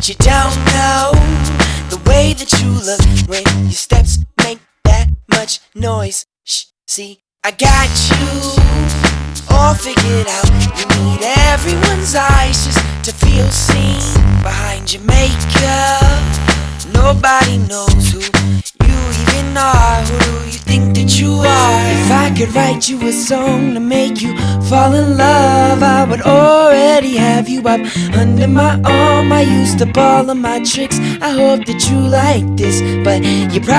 But you don't know the way that you look when your steps make that much noise. Shh, see, I got you all figured out. You need everyone's eyes just to feel seen. Behind your makeup, nobody knows who you even are. Who do you think that you are? If I could write you a song to make you fall in love, I would already have you up under my arm. I used up all of my tricks. I hope that you like this, but you probably